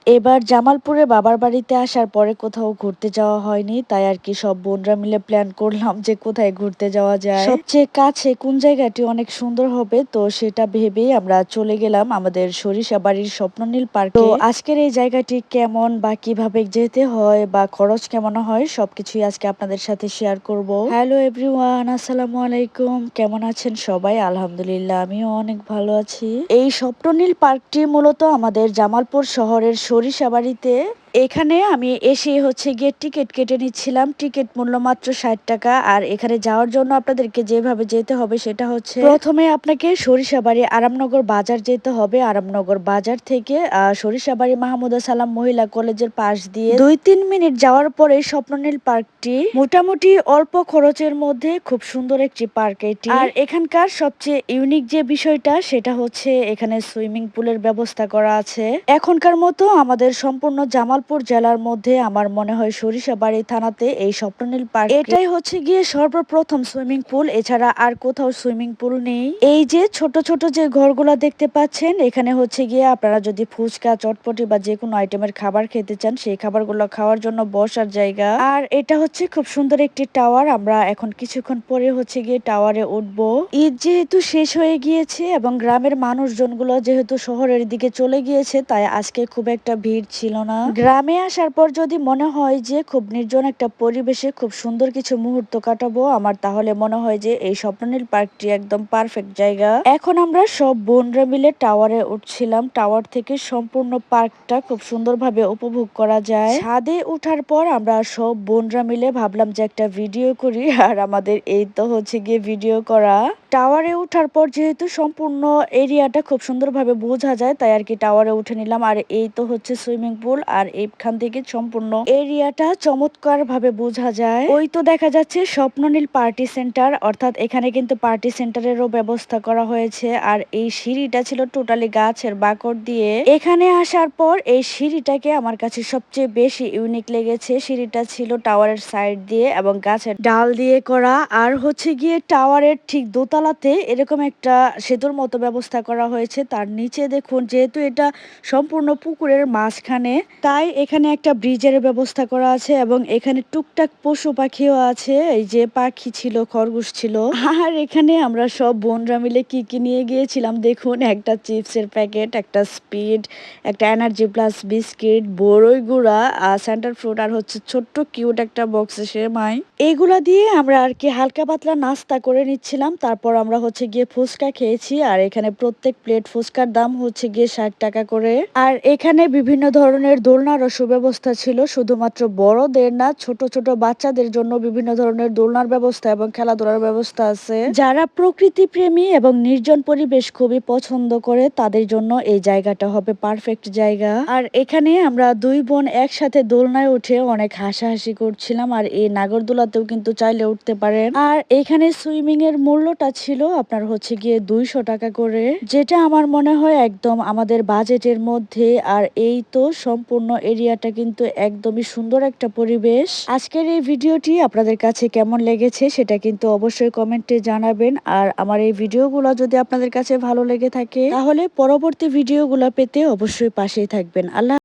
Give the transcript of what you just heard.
এবার জামালপুরে বাবার বাড়িতে আসার পরে কোথাও ঘুরতে যাওয়া হয়নি, তাই আর কি সব বোনরা মিলে প্ল্যান করলাম যে কোথায় ঘুরতে যাওয়া যায়, সবচেয়ে কাছে কোন জায়গাটি অনেক সুন্দর হবে। তো সেটা ভেবেই আমরা চলে গেলাম আমাদের সরিষাবাড়ির স্বপ্ননীল পার্কে। তো আজকের এই জায়গাটি কেমন বা কিভাবে যেতে হয় বা খরচ কেমন হয় সবকিছুই আজকে আপনাদের সাথে শেয়ার করব। হ্যালো এভরিওয়ান, আসসালামু আলাইকুম। কেমন আছেন সবাই? আলহামদুলিল্লাহ, আমিও অনেক ভালো আছি। এই স্বপ্ননীল পার্কটি মূলত আমাদের জামালপুর শহরের সরিষাবাড়িতে। এখানে আমি এসে হচ্ছে গিয়ে টিকিট কেটে নিচ্ছিলাম। টিকিট মূল্য মাত্র 60 টাকা। আর এখানে যাওয়ার জন্য আপনাদেরকে যেভাবে যেতে হবে সেটা হচ্ছে, প্রথমে আপনাকে সরিষাবাড়ি আরামনগর বাজার যেতে হবে। আরামনগর বাজার থেকে সরিষাবাড়ি মাহমুদা সালাম মহিলা কলেজের পাশ দিয়ে 2-3 মিনিট যাওয়ার পরে স্বপ্ননীল পার্কটি। মোটামুটি অল্প খরচের মধ্যে খুব সুন্দর একটি পার্ক এটি। আর এখানকার সবচেয়ে ইউনিক যে বিষয়টা সেটা হচ্ছে এখানে সুইমিং পুলের ব্যবস্থা করা আছে। এখনকার মতো আমাদের সম্পূর্ণ জামালপুর জেলার মধ্যে আমার মনে হয় সরিষাবাড়ি থানাতে এই স্বপ্ননীল পার্ক এটাই হচ্ছে গিয়ে সর্বপ্রথম সুইমিং পুল। এছাড়া আর কোথাও সুইমিং পুল নেই। এই যে ছোট ছোট যে ঘরগুলা দেখতে পাচ্ছেন, এখানে হচ্ছে গিয়ে আপনারা যদি ফুচকা, চটপটি বা যে কোনো আইটেমের খাবার খেতে চান সেই খাবারগুলো খাওয়ার জন্য বসার জায়গা। আর এটা হচ্ছে খুব সুন্দর একটি টাওয়ার। আমরা এখন কিছুক্ষণ পরে হচ্ছে গিয়ে টাওয়ারে উঠবো। ঈদ যেহেতু শেষ হয়ে গিয়েছে এবং গ্রামের মানুষজনগুলো যেহেতু শহরের দিকে চলে গিয়েছে, তাই আজকে খুব একটা ভিড় ছিল না। গ্রামে আসার পর যদি মনে হয় যে খুব নির্জন একটা পরিবেশে খুব সুন্দর কিছু মুহূর্ত কাটাবো আমার, তাহলে মনে হয় যে এই স্বপ্ননীল পার্কটি একদম পারফেক্ট জায়গা। এখন আমরা সব বোনরা মিলে টাওয়ারে উঠছিলাম। টাওয়ার থেকে সম্পূর্ণ পার্কটা খুব সুন্দরভাবে উপভোগ করা যায়। ছাদে উঠার পর আমরা সব বোনরা মিলে ভাবলাম যে একটা ভিডিও করি। আর আমাদের এই তো হচ্ছে গিয়ে ভিডিও করা। টাওয়ারে উঠার পর যেহেতু সম্পূর্ণ এরিয়াটা খুব সুন্দরভাবে বোঝা যায়, তাই আর কি টাওয়ারে উঠে নিলাম। আর এই তো হচ্ছে সুইমিং পুল। আর এইখান থেকে সম্পূর্ণ এরিয়াটা চমৎকার ভাবে বোঝা যায়। ওই তো দেখা যাচ্ছে স্বপ্ননীল পার্টি সেন্টার, অর্থাৎ এখানে কিন্তু পার্টি সেন্টারেরও ব্যবস্থা করা হয়েছে। আর এই সিঁড়িটা ছিল টোটালি গাছের বাকড় দিয়ে। এখানে আসার পর এই সিঁড়িটাকে আমার কাছে সবচেয়ে বেশি ইউনিক লেগেছে। সিঁড়িটা ছিল টাওয়ারের সাইড দিয়ে এবং গাছের ডাল দিয়ে করা। আর হচ্ছে গিয়ে টাওয়ারের ঠিক দোতলাতে এরকম একটা সেতুর মতো ব্যবস্থা করা হয়েছে। তার নিচে দেখুন, যেহেতু এটা সম্পূর্ণ পুকুরের মাঝখানে, তাই এখানে একটা ব্রিজের ব্যবস্থা করা আছে এবং এখানে টুকটাক পশু পাখিও আছে। এই যে পাখি ছিল, খরগোশ ছিল। আর এখানে আমরা সব বোনরা মিলে কি কি নিয়ে গিয়েছিলাম দেখুন, একটা চিপসের প্যাকেট, একটা স্পিড, একটা এনার্জি প্লাস বিস্কিট, বড়ই গুঁড়া, সেন্টার ফ্রুট, আর হচ্ছে ছোট্ট কিউট একটা বক্সে সেমাই। এইগুলা দিয়ে আমরা আর কি হালকা পাতলা নাস্তা করে নিচ্ছিলাম। তারপর আমরা হচ্ছে গিয়ে ফুচকা খেয়েছি। আর এখানে প্রত্যেক প্লেট ফুচকার দাম হচ্ছে গিয়ে 60 টাকা করে। আর এখানে বিভিন্ন ধরনের দোলনারও সুব্যবস্থা ছিল। শুধুমাত্র বড়দের না, ছোট ছোট বাচ্চাদের জন্য বিভিন্ন ধরনের দোলনার ব্যবস্থা এবং খেলাধুলার ব্যবস্থা আছে। যারা প্রকৃতি প্রেমী এবং নির্জন পরিবেশ খুবই পছন্দ করে তাদের জন্য এই জায়গাটা হবে পারফেক্ট জায়গা। আর এখানে আমরা দুই বোন একসাথে দোলনায় উঠে অনেক হাসাহাসি করছিলাম। আর এই নাগরদোলাতেও কিন্তু চাইলে উঠতে পারেন। আর এখানে সুইমিং এর মূল্যটা ছিল আপনার হচ্ছে গিয়ে 200 টাকা করে, যেটা আমার মনে হয় একদম আমাদের বাজেটের মধ্যে। আর এই তো সম্পূর্ণ এরিয়াটা কিন্তু একদমই সুন্দর একটা পরিবেশ। আজকের এই ভিডিওটি আপনাদের কাছে কেমন লেগেছে সেটা কিন্তু অবশ্যই কমেন্টে জানাবেন। আর আমার এই ভিডিওগুলো যদি আপনাদের কাছে ভালো লেগে থাকে তাহলে পরবর্তী ভিডিওগুলো পেতে অবশ্যই পাশেই থাকবেন। আল্লাহ।